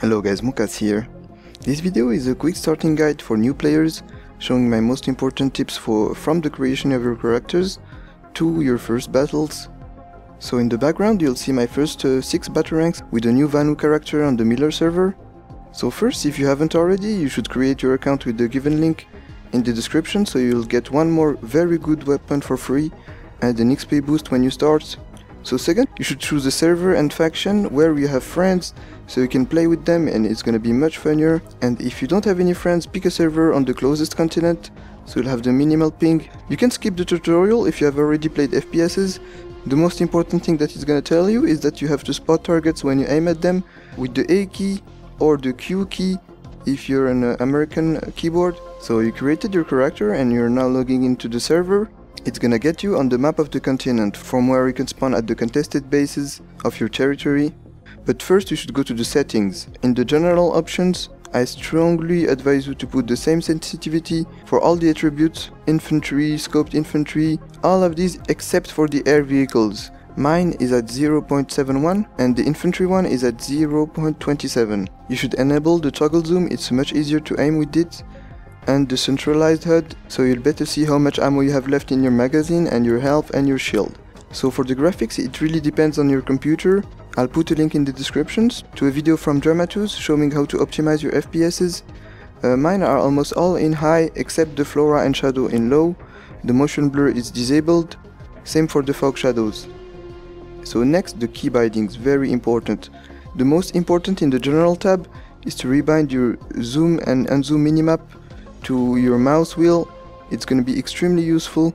Hello guys, Moukass here. This video is a quick starting guide for new players, showing my most important tips from the creation of your characters to your first battles. So in the background you'll see my first 6 battle ranks with a new Vanu character on the Miller server. So first, if you haven't already, you should create your account with the given link in the description, so you'll get one more very good weapon for free and an XP boost when you start. So second, you should choose a server and faction where you have friends, so you can play with them and it's gonna be much funnier. And if you don't have any friends, pick a server on the closest continent, so you'll have the minimal ping. You can skip the tutorial if you have already played FPSs. The most important thing that it's gonna tell you is that you have to spot targets when you aim at them with the A key or the Q key if you're an American keyboard. So you created your character and you're now logging into the server. It's gonna get you on the map of the continent, from where you can spawn at the contested bases of your territory. But first you should go to the settings. In the general options, I strongly advise you to put the same sensitivity for all the attributes, infantry, scoped infantry, all of these except for the air vehicles. Mine is at 0.71 and the infantry one is at 0.27. You should enable the toggle zoom, it's much easier to aim with it, and the centralized HUD, so you'll better see how much ammo you have left in your magazine and your health and your shield. So for the graphics, it really depends on your computer. I'll put a link in the descriptions to a video from Dramatus showing how to optimize your FPSs. Mine are almost all in high except the flora and shadow in low. The motion blur is disabled, same for the fog shadows. So next, the key bindings, very important. The most important in the general tab is to rebind your zoom and unzoom minimap to your mouse wheel. It's going to be extremely useful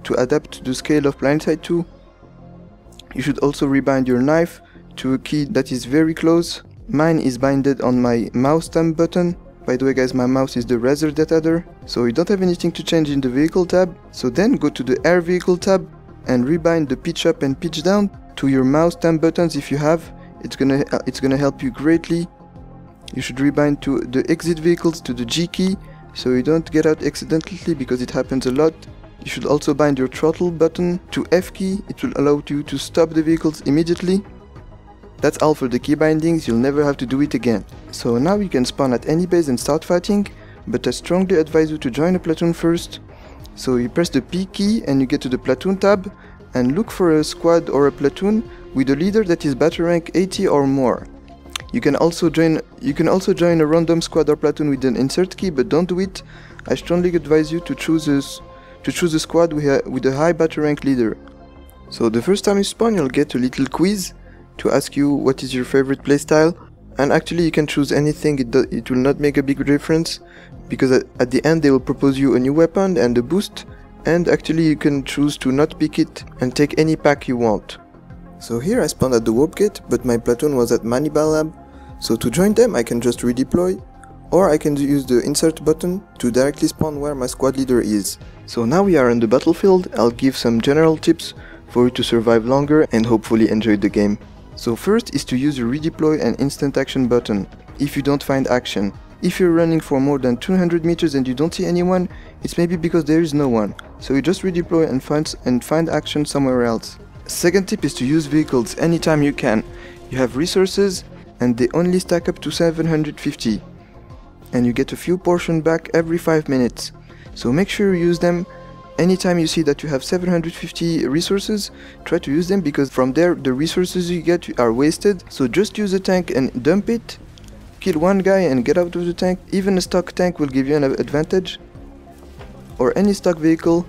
to adapt to the scale of Planetside 2. You should also rebind your knife to a key that is very close. Mine is binded on my mouse thumb button. By the way guys, my mouse is the Razer adder, so you don't have anything to change in the vehicle tab. So then go to the air vehicle tab and rebind the pitch up and pitch down to your mouse thumb buttons if you have. It's gonna help you greatly. You should rebind to the exit vehicles to the G key, so you don't get out accidentally, because it happens a lot. You should also bind your throttle button to F key, it will allow you to stop the vehicles immediately. That's all for the key bindings, you'll never have to do it again. So now you can spawn at any base and start fighting, but I strongly advise you to join a platoon first. So you press the P key and you get to the platoon tab, and look for a squad or a platoon with a leader that is battle rank 80 or more. You can also join a random squad or platoon with an insert key, but don't do it. I strongly advise you to choose a squad with a high battle rank leader. So the first time you spawn, you'll get a little quiz to ask you what is your favorite playstyle, and actually you can choose anything. It will not make a big difference, because at the end they will propose you a new weapon and a boost, and actually you can choose to not pick it and take any pack you want. So here I spawned at the warp gate, but my platoon was at Manibal Lab. So to join them I can just redeploy, or I can use the insert button to directly spawn where my squad leader is. So now we are in the battlefield. I'll give some general tips for you to survive longer and hopefully enjoy the game. So first is to use the redeploy and instant action button if you don't find action. If you're running for more than 200 meters and you don't see anyone, it's maybe because there is no one. So you just redeploy and find action somewhere else. Second tip is to use vehicles anytime you can. You have resources and they only stack up to 750. And you get a few portion back every 5 minutes. So make sure you use them. Anytime you see that you have 750 resources, try to use them, because from there the resources you get are wasted. So just use a tank and dump it. Kill one guy and get out of the tank. Even a stock tank will give you an advantage, or any stock vehicle.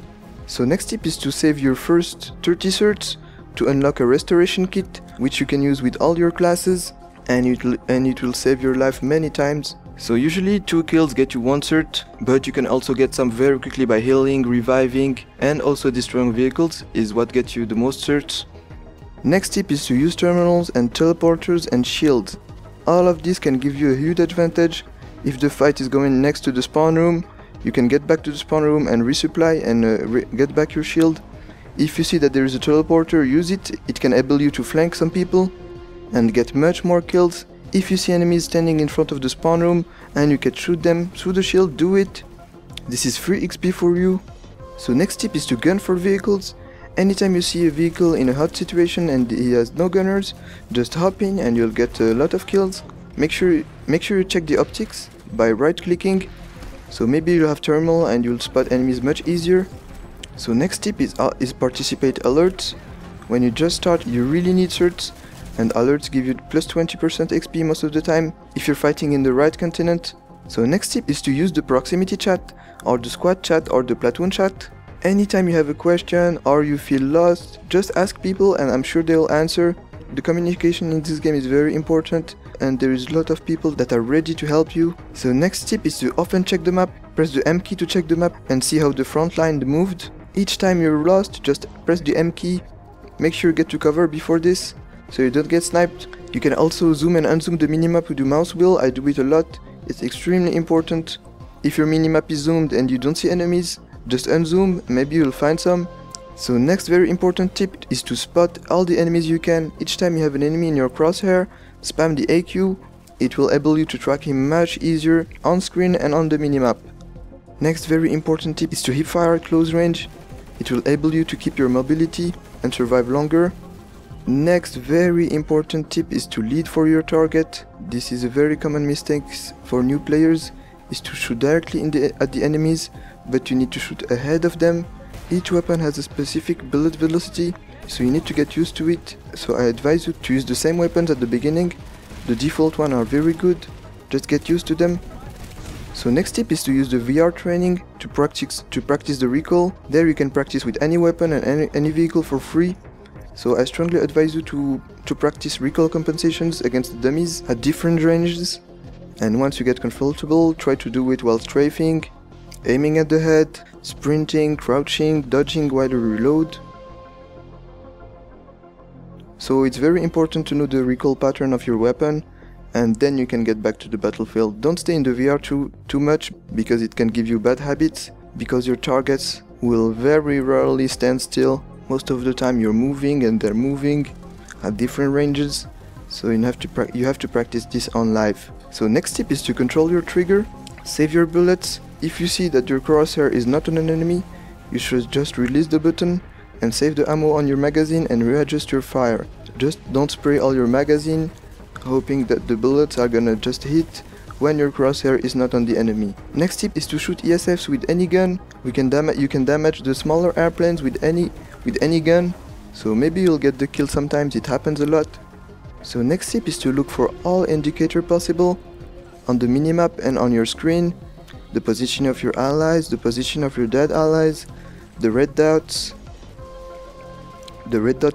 So next tip is to save your first 30 certs to unlock a restoration kit, which you can use with all your classes, and it will save your life many times. So usually 2 kills get you 1 cert, but you can also get some very quickly by healing, reviving, and also destroying vehicles is what gets you the most certs. Next tip is to use terminals and teleporters and shields. All of this can give you a huge advantage. If the fight is going next to the spawn room, you can get back to the spawn room and resupply and get back your shield. If you see that there is a teleporter, use it. It can enable you to flank some people and get much more kills. If you see enemies standing in front of the spawn room and you can shoot them through the shield, do it. This is free XP for you. So next tip is to gun for vehicles, Anytime you see a vehicle in a hot situation and he has no gunners, just hop in and you'll get a lot of kills. Make sure you check the optics by right clicking, so maybe you'll have thermal and you'll spot enemies much easier. So next tip is participate alerts. When you just start, you really need certs, and alerts give you plus 20% XP most of the time if you're fighting in the right continent. So next tip is to use the proximity chat, or the squad chat, or the platoon chat. Anytime you have a question or you feel lost, just ask people and I'm sure they'll answer. The communication in this game is very important and there is a lot of people that are ready to help you. So next tip is to often check the map. Press the M key to check the map and see how the front line moved. Each time you're lost, just press the M key. Make sure you get to cover before this, so you don't get sniped. You can also zoom and unzoom the minimap with the mouse wheel. I do it a lot. It's extremely important. If your minimap is zoomed and you don't see enemies, just unzoom, maybe you'll find some. So next very important tip is to spot all the enemies you can. Each time you have an enemy in your crosshair, spam the AQ. It will enable you to track him much easier on screen and on the minimap. Next very important tip is to hipfire at close range. It will enable you to keep your mobility and survive longer. Next very important tip is to lead for your target. This is a very common mistake for new players, is to shoot directly at the enemies, but you need to shoot ahead of them. Each weapon has a specific bullet velocity, so you need to get used to it. So I advise you to use the same weapons at the beginning. The default ones are very good, just get used to them. So next tip is to use the VR training to practice the recoil. There you can practice with any weapon and any vehicle for free. So I strongly advise you to practice recoil compensations against the dummies at different ranges. And once you get comfortable, try to do it while strafing, aiming at the head, sprinting, crouching, dodging while you reload. So it's very important to know the recoil pattern of your weapon, and then you can get back to the battlefield. Don't stay in the VR too much, because it can give you bad habits, because your targets will very rarely stand still. Most of the time you're moving and they're moving at different ranges, so you have to practice this on live. So next tip is to control your trigger, save your bullets. If you see that your crosshair is not on an enemy, you should just release the button and save the ammo on your magazine and readjust your fire. Just don't spray all your magazine, hoping that the bullets are gonna just hit when your crosshair is not on the enemy. Next tip is to shoot ESFs with any gun. You can damage the smaller airplanes with any gun, so maybe you'll get the kill sometimes, it happens a lot. So next tip is to look for all indicators possible on the minimap and on your screen. The position of your allies, the position of your dead allies, the red dots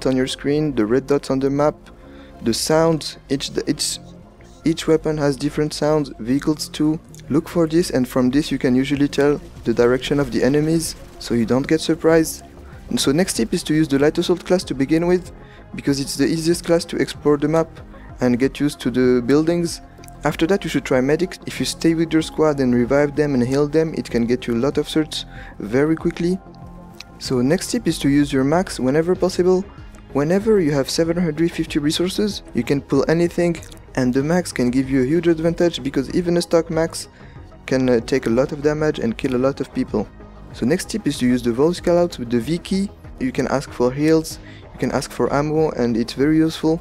on your screen, the red dots on the map, the sounds. Each weapon has different sounds, vehicles too. Look for this, and from this you can usually tell the direction of the enemies, so you don't get surprised. And so next tip is to use the light assault class to begin with, because it's the easiest class to explore the map and get used to the buildings. After that you should try medics. If you stay with your squad and revive them and heal them, it can get you a lot of certs very quickly. So next tip is to use your max whenever possible. Whenever you have 750 resources, you can pull anything, and the max can give you a huge advantage, because even a stock max can take a lot of damage and kill a lot of people. So next tip is to use the voice callouts with the V key. You can ask for heals, you can ask for ammo, and it's very useful.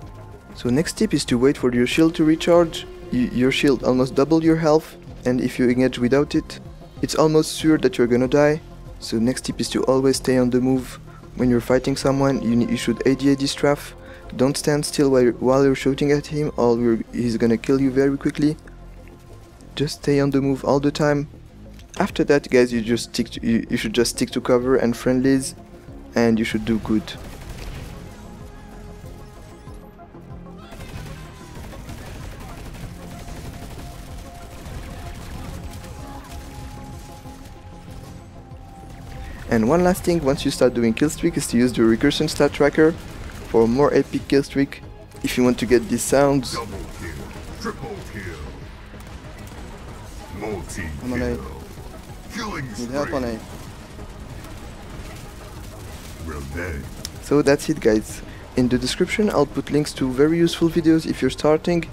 So next tip is to wait for your shield to recharge. Your shield almost double your health, and if you engage without it, it's almost sure that you're gonna die. So next tip is to always stay on the move. When you're fighting someone, you should AD strafe. Don't stand still while you're shooting at him, or he's gonna kill you very quickly. Just stay on the move all the time. After that, guys, you should just stick to cover and friendlies, and you should do good. And one last thing, once you start doing killstreak, is to use the recursion stat tracker for a more epic killstreak. If you want to get these sounds. Double kill, triple kill, multi-kill, I'm on A. killing Need help on A. revenge. So that's it, guys. In the description I'll put links to very useful videos if you're starting,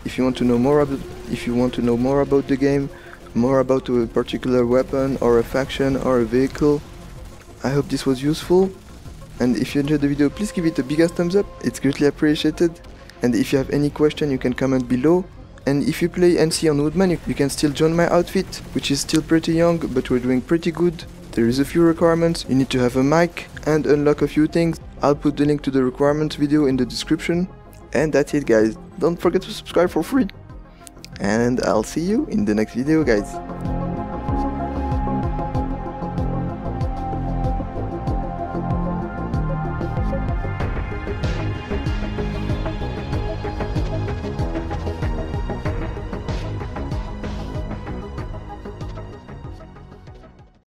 if you want to know more about the game, more about a particular weapon or a faction or a vehicle. I hope this was useful. And if you enjoyed the video, please give it a big ass thumbs up, it's greatly appreciated. And if you have any question, you can comment below. And if you play NC on Woodman, you can still join my outfit, which is still pretty young, but we're doing pretty good. There is a few requirements. You need to have a mic and unlock a few things. I'll put the link to the requirements video in the description. And that's it, guys. Don't forget to subscribe for free. And I'll see you in the next video, guys.